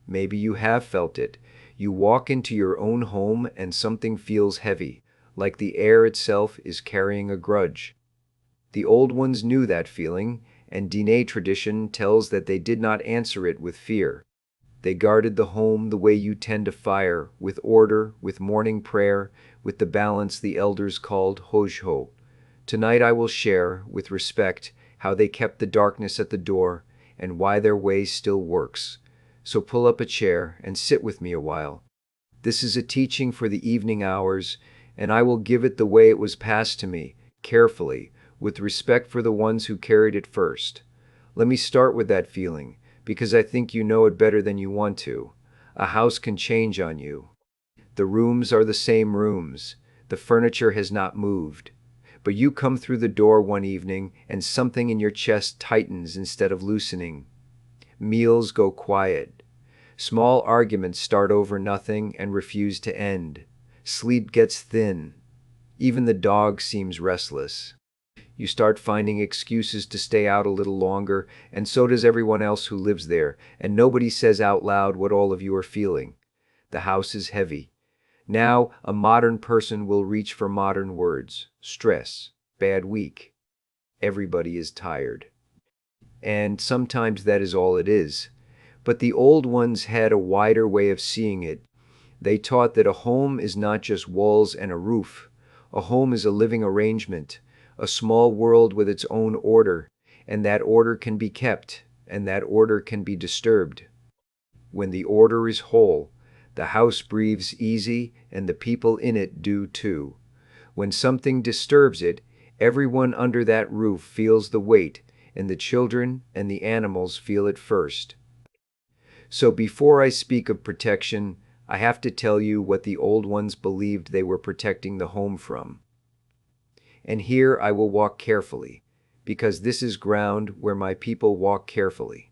Maybe you have felt it. You walk into your own home and something feels heavy, like the air itself is carrying a grudge. The old ones knew that feeling, and Diné tradition tells that they did not answer it with fear. They guarded the home the way you tend a fire, with order, with morning prayer, with the balance the elders called hojho. Tonight I will share, with respect, how they kept the darkness at the door, and why their way still works. So pull up a chair and sit with me a while. This is a teaching for the evening hours, and I will give it the way it was passed to me, carefully, with respect for the ones who carried it first. Let me start with that feeling, because I think you know it better than you want to. A house can change on you. The rooms are the same rooms. The furniture has not moved. But you come through the door one evening and something in your chest tightens instead of loosening. Meals go quiet. Small arguments start over nothing and refuse to end. Sleep gets thin. Even the dog seems restless. You start finding excuses to stay out a little longer, and so does everyone else who lives there, and nobody says out loud what all of you are feeling. The house is heavy. Now, a modern person will reach for modern words. Stress. Bad week. Everybody is tired. And sometimes that is all it is. But the old ones had a wider way of seeing it. They taught that a home is not just walls and a roof. A home is a living arrangement, a small world with its own order, and that order can be kept, and that order can be disturbed. When the order is whole, the house breathes easy, and the people in it do too. When something disturbs it, everyone under that roof feels the weight, and the children and the animals feel it first. So before I speak of protection, I have to tell you what the old ones believed they were protecting the home from. And here I will walk carefully, because this is ground where my people walk carefully.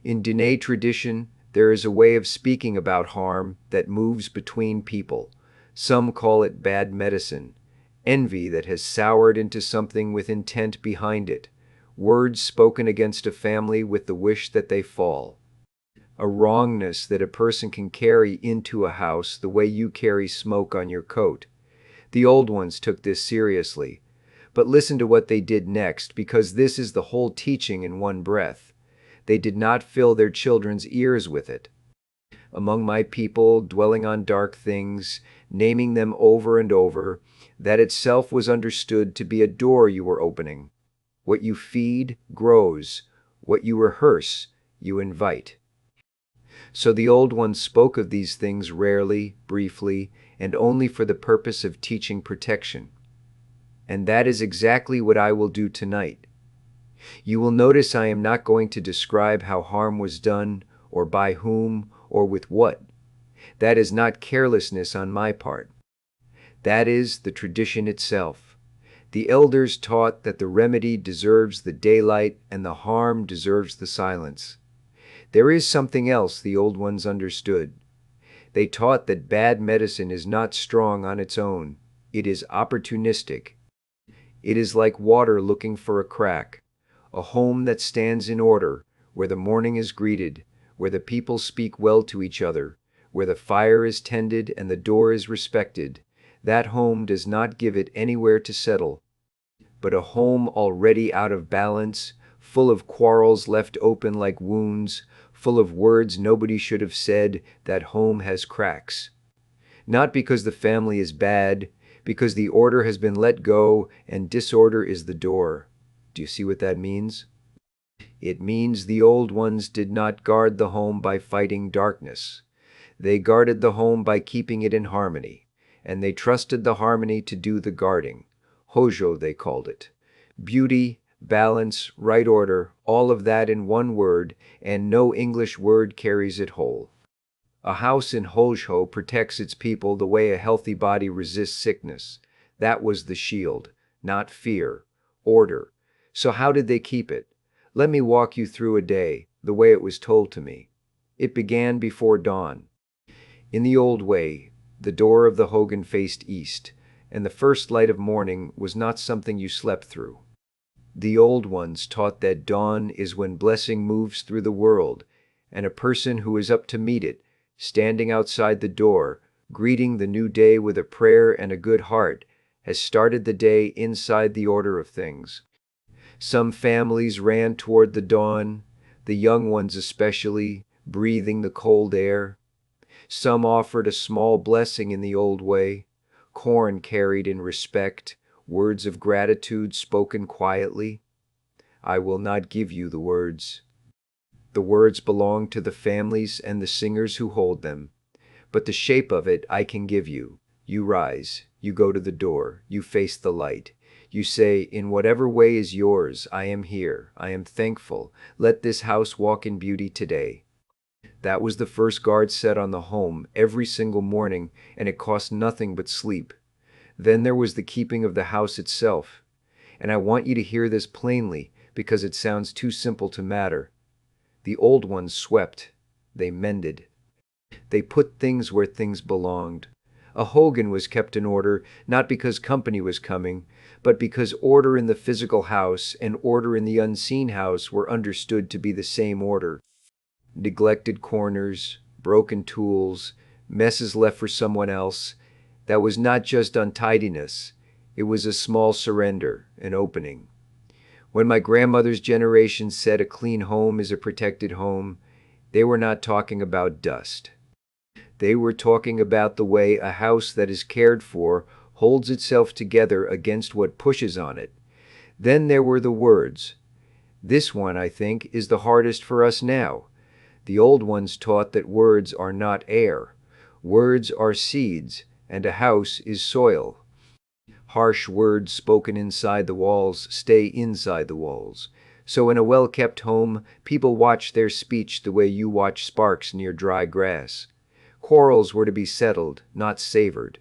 In Diné tradition, there is a way of speaking about harm that moves between people. Some call it bad medicine, envy that has soured into something with intent behind it, words spoken against a family with the wish that they fall. A wrongness that a person can carry into a house the way you carry smoke on your coat. The old ones took this seriously. But listen to what they did next, because this is the whole teaching in one breath. They did not fill their children's ears with it. Among my people, dwelling on dark things, naming them over and over, that itself was understood to be a door you were opening. What you feed grows. What you rehearse, you invite. So the old ones spoke of these things rarely, briefly, and only for the purpose of teaching protection. And that is exactly what I will do tonight. You will notice I am not going to describe how harm was done, or by whom, or with what. That is not carelessness on my part. That is the tradition itself. The elders taught that the remedy deserves the daylight and the harm deserves the silence. There is something else the old ones understood. They taught that bad medicine is not strong on its own. It is opportunistic. It is like water looking for a crack. A home that stands in order, where the morning is greeted, where the people speak well to each other, where the fire is tended and the door is respected. That home does not give it anywhere to settle. But a home already out of balance, full of quarrels left open like wounds, full of words nobody should have said, that home has cracks. Not because the family is bad, because the order has been let go and disorder is the door. Do you see what that means? It means the old ones did not guard the home by fighting darkness. They guarded the home by keeping it in harmony, and they trusted the harmony to do the guarding. Hojo, they called it. Beauty, balance, right order, all of that in one word, and no English word carries it whole. A house in Hojo protects its people the way a healthy body resists sickness. That was the shield, not fear, order. So how did they keep it? Let me walk you through a day, the way it was told to me. It began before dawn. In the old way, the door of the hogan faced east, and the first light of morning was not something you slept through. The old ones taught that dawn is when blessing moves through the world, and a person who is up to meet it, standing outside the door, greeting the new day with a prayer and a good heart, has started the day inside the order of things. Some families ran toward the dawn, the young ones especially, breathing the cold air. Some offered a small blessing in the old way, corn carried in respect, words of gratitude spoken quietly. I will not give you the words. The words belong to the families and the singers who hold them. But the shape of it I can give you. You rise, you go to the door, you face the light. You say, in whatever way is yours, I am here, I am thankful. Let this house walk in beauty today. That was the first guard set on the home every single morning, and it cost nothing but sleep. Then there was the keeping of the house itself. And I want you to hear this plainly, because it sounds too simple to matter. The old ones swept. They mended. They put things where things belonged. A hogan was kept in order, not because company was coming, but because order in the physical house and order in the unseen house were understood to be the same order. Neglected corners, broken tools, messes left for someone else. That was not just untidiness. It was a small surrender, an opening. When my grandmother's generation said a clean home is a protected home, they were not talking about dust. They were talking about the way a house that is cared for holds itself together against what pushes on it. Then there were the words. This one, I think, is the hardest for us now. The old ones taught that words are not air. Words are seeds, and a house is soil. Harsh words spoken inside the walls stay inside the walls. So in a well-kept home, people watch their speech the way you watch sparks near dry grass. Quarrels were to be settled, not savored.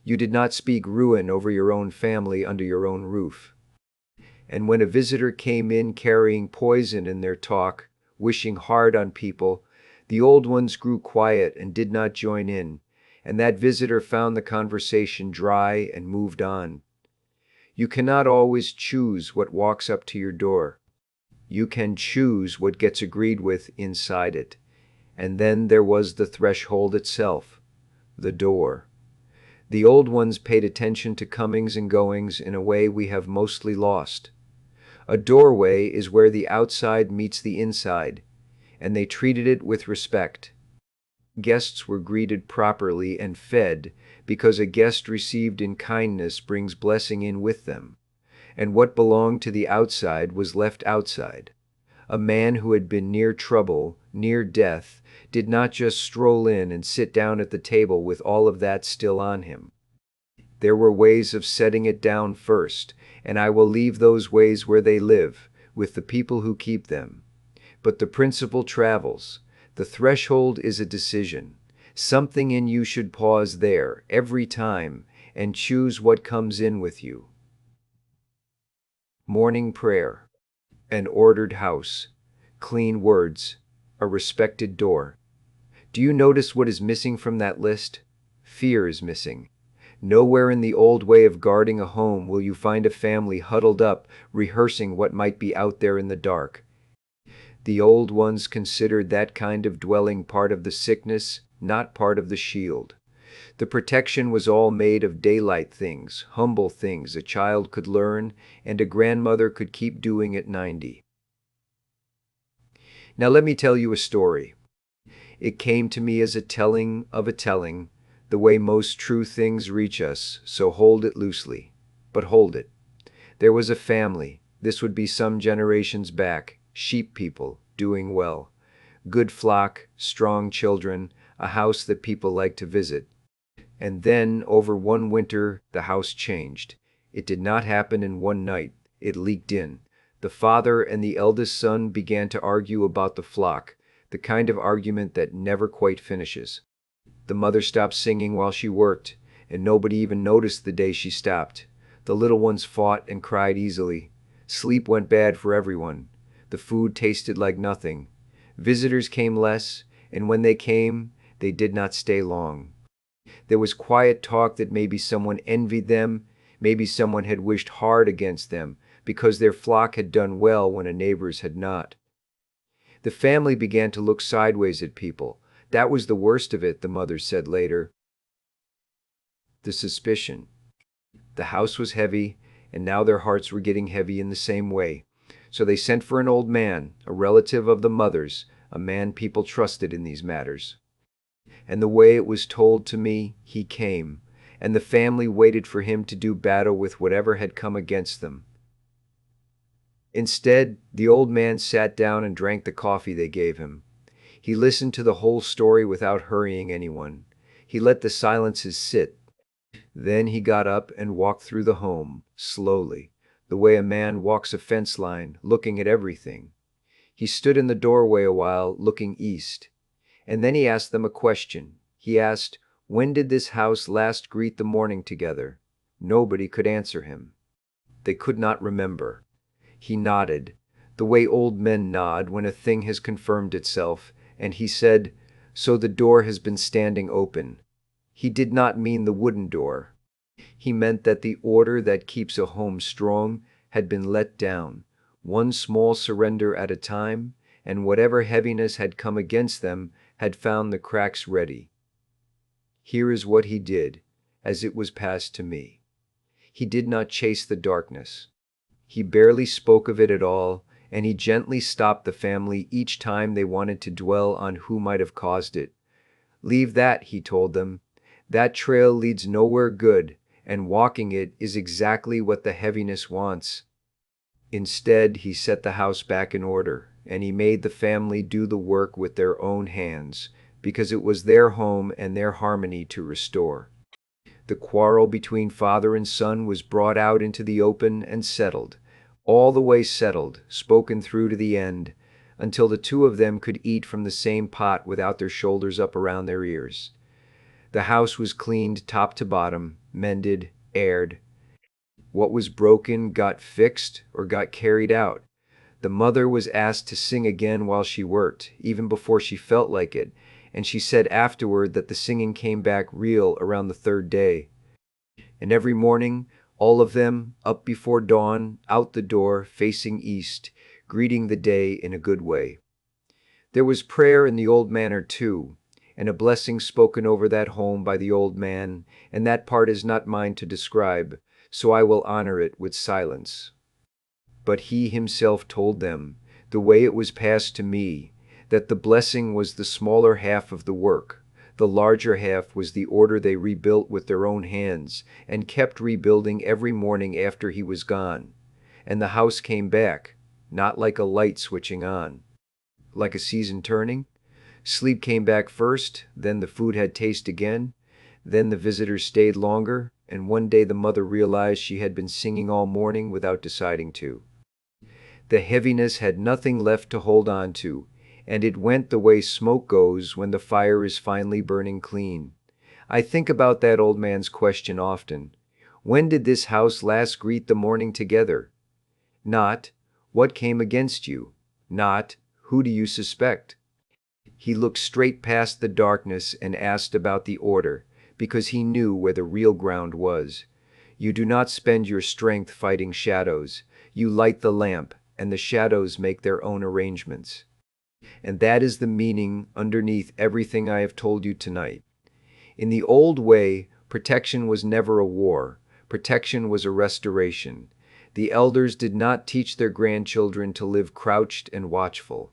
You did not speak ruin over your own family under your own roof. And when a visitor came in carrying poison in their talk, wishing hard on people, the old ones grew quiet and did not join in, and that visitor found the conversation dry and moved on. You cannot always choose what walks up to your door. You can choose what gets agreed with inside it. And then there was the threshold itself, the door. The old ones paid attention to comings and goings in a way we have mostly lost. A doorway is where the outside meets the inside, and they treated it with respect. Guests were greeted properly and fed because a guest received in kindness brings blessing in with them, and what belonged to the outside was left outside. A man who had been near trouble, near death, did not just stroll in and sit down at the table with all of that still on him. There were ways of setting it down first, and I will leave those ways where they live, with the people who keep them. But the principle travels. The threshold is a decision. Something in you should pause there, every time, and choose what comes in with you. Morning prayer. An ordered house. Clean words. A respected door. Do you notice what is missing from that list? Fear is missing. Nowhere in the old way of guarding a home will you find a family huddled up, rehearsing what might be out there in the dark. The old ones considered that kind of dwelling part of the sickness, not part of the shield. The protection was all made of daylight things, humble things a child could learn, and a grandmother could keep doing at 90. Now let me tell you a story. It came to me as a telling of a telling, the way most true things reach us, so hold it loosely. But hold it. There was a family, this would be some generations back, sheep people, doing well. Good flock, strong children, a house that people liked to visit. And then, over one winter, the house changed. It did not happen in one night. It leaked in. The father and the eldest son began to argue about the flock, the kind of argument that never quite finishes. The mother stopped singing while she worked, and nobody even noticed the day she stopped. The little ones fought and cried easily. Sleep went bad for everyone. The food tasted like nothing. Visitors came less, and when they came, they did not stay long. There was quiet talk that maybe someone envied them, maybe someone had wished hard against them, because their flock had done well when a neighbor's had not. The family began to look sideways at people. That was the worst of it, the mother said later. The suspicion. The house was heavy, and now their hearts were getting heavy in the same way. So they sent for an old man, a relative of the mother's, a man people trusted in these matters. And the way it was told to me, he came, and the family waited for him to do battle with whatever had come against them. Instead, the old man sat down and drank the coffee they gave him. He listened to the whole story without hurrying anyone. He let the silences sit. Then he got up and walked through the home, slowly, the way a man walks a fence line, looking at everything. He stood in the doorway a while, looking east. And then he asked them a question. He asked, "When did this house last greet the morning together?" Nobody could answer him. They could not remember. He nodded, the way old men nod when a thing has confirmed itself, and he said, "So the door has been standing open." He did not mean the wooden door. He meant that the order that keeps a home strong had been let down, one small surrender at a time, and whatever heaviness had come against them had found the cracks ready. Here is what he did, as it was passed to me. He did not chase the darkness. He barely spoke of it at all, and he gently stopped the family each time they wanted to dwell on who might have caused it. "Leave that," he told them. "That trail leads nowhere good, and walking it is exactly what the heaviness wants." Instead, he set the house back in order, and he made the family do the work with their own hands, because it was their home and their harmony to restore. The quarrel between father and son was brought out into the open and settled, all the way settled, spoken through to the end, until the two of them could eat from the same pot without their shoulders up around their ears. The house was cleaned top to bottom, mended, aired. What was broken got fixed or got carried out. The mother was asked to sing again while she worked, even before she felt like it, and she said afterward that the singing came back real around the third day. And every morning, all of them, up before dawn, out the door, facing east, greeting the day in a good way. There was prayer in the old manor too, and a blessing spoken over that home by the old man, and that part is not mine to describe, so I will honor it with silence. But he himself told them, the way it was passed to me, that the blessing was the smaller half of the work. The larger half was the order they rebuilt with their own hands, and kept rebuilding every morning after he was gone. And the house came back, not like a light switching on. Like a season turning? Sleep came back first, then the food had taste again, then the visitors stayed longer, and one day the mother realized she had been singing all morning without deciding to. The heaviness had nothing left to hold on to, and it went the way smoke goes when the fire is finally burning clean. I think about that old man's question often. When did this house last greet the morning together? Not, what came against you? Not, who do you suspect? He looked straight past the darkness and asked about the order, because he knew where the real ground was. You do not spend your strength fighting shadows. You light the lamp, and the shadows make their own arrangements. And that is the meaning underneath everything I have told you tonight. In the old way, protection was never a war. Protection was a restoration. The elders did not teach their grandchildren to live crouched and watchful.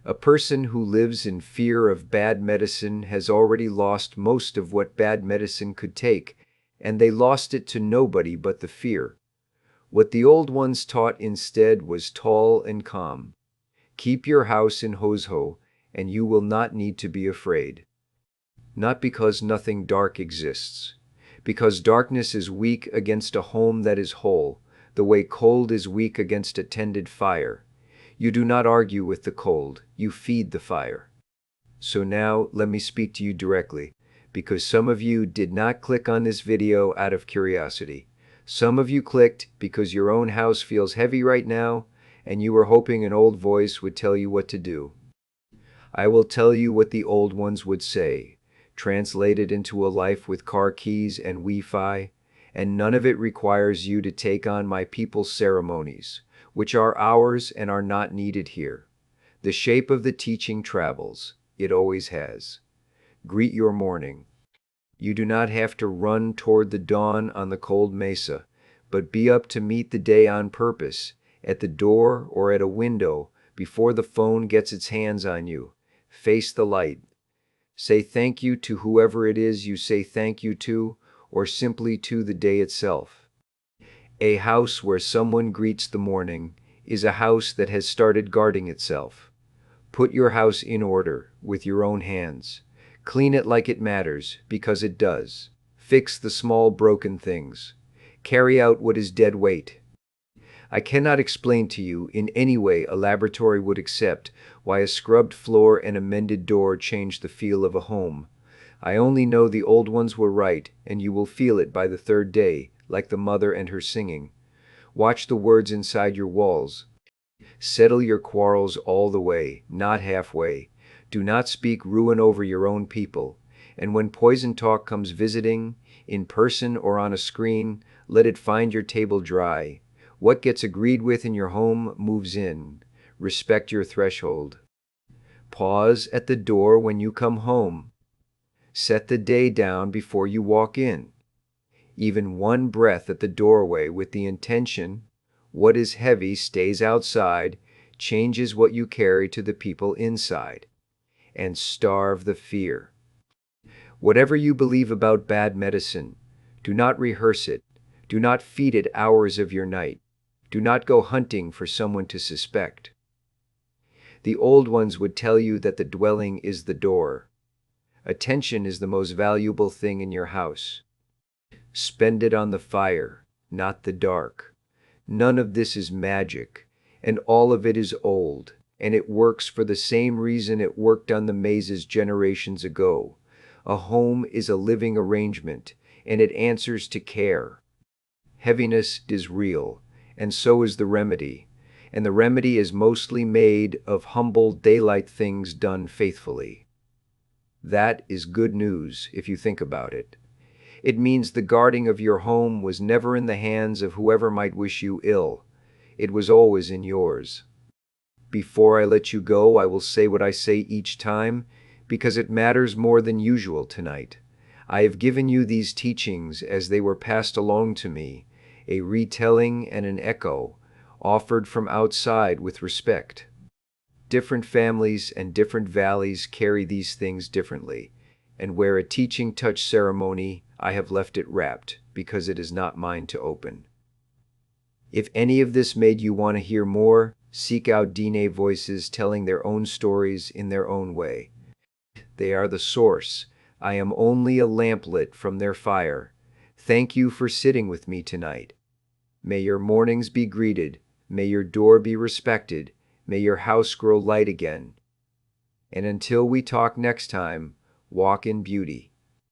A person who lives in fear of bad medicine has already lost most of what bad medicine could take, and they lost it to nobody but the fear. What the old ones taught instead was tall and calm. Keep your house in Hozho, and you will not need to be afraid. Not because nothing dark exists. Because darkness is weak against a home that is whole, the way cold is weak against a tended fire. You do not argue with the cold, you feed the fire. So now, let me speak to you directly, because some of you did not click on this video out of curiosity. Some of you clicked because your own house feels heavy right now, and you were hoping an old voice would tell you what to do. I will tell you what the old ones would say, translated into a life with car keys and Wi-Fi, and none of it requires you to take on my people's ceremonies, which are ours and are not needed here. The shape of the teaching travels. It always has. Greet your morning. You do not have to run toward the dawn on the cold mesa, but be up to meet the day on purpose, at the door or at a window, before the phone gets its hands on you. Face the light. Say thank you to whoever it is you say thank you to, or simply to the day itself. A house where someone greets the morning is a house that has started guarding itself. Put your house in order with your own hands. Clean it like it matters, because it does. Fix the small broken things. Carry out what is dead weight. I cannot explain to you in any way a laboratory would accept why a scrubbed floor and a mended door change the feel of a home. I only know the old ones were right, and you will feel it by the third day, like the mother and her singing. Watch the words inside your walls. Settle your quarrels all the way, not halfway. Do not speak ruin over your own people. And when poison talk comes visiting, in person or on a screen, let it find your table dry. What gets agreed with in your home moves in. Respect your threshold. Pause at the door when you come home. Set the day down before you walk in. Even one breath at the doorway with the intention, what is heavy stays outside, changes what you carry to the people inside. And starve the fear. Whatever you believe about bad medicine, do not rehearse it. Do not feed it hours of your night. Do not go hunting for someone to suspect. The old ones would tell you that the dwelling is the door. Attention is the most valuable thing in your house. Spend it on the fire, not the dark. None of this is magic, and all of it is old, and it works for the same reason it worked on the mazes generations ago. A home is a living arrangement, and it answers to care. Heaviness is real, and so is the remedy, and the remedy is mostly made of humble daylight things done faithfully. That is good news if you think about it. It means the guarding of your home was never in the hands of whoever might wish you ill. It was always in yours. Before I let you go, I will say what I say each time, because it matters more than usual tonight. I have given you these teachings as they were passed along to me, a retelling and an echo, offered from outside with respect. Different families and different valleys carry these things differently, and where a teaching touch ceremony, I have left it wrapped, because it is not mine to open. If any of this made you want to hear more, seek out Diné voices telling their own stories in their own way. They are the source. I am only a lamplit from their fire. Thank you for sitting with me tonight. May your mornings be greeted. May your door be respected. May your house grow light again. And until we talk next time, walk in beauty.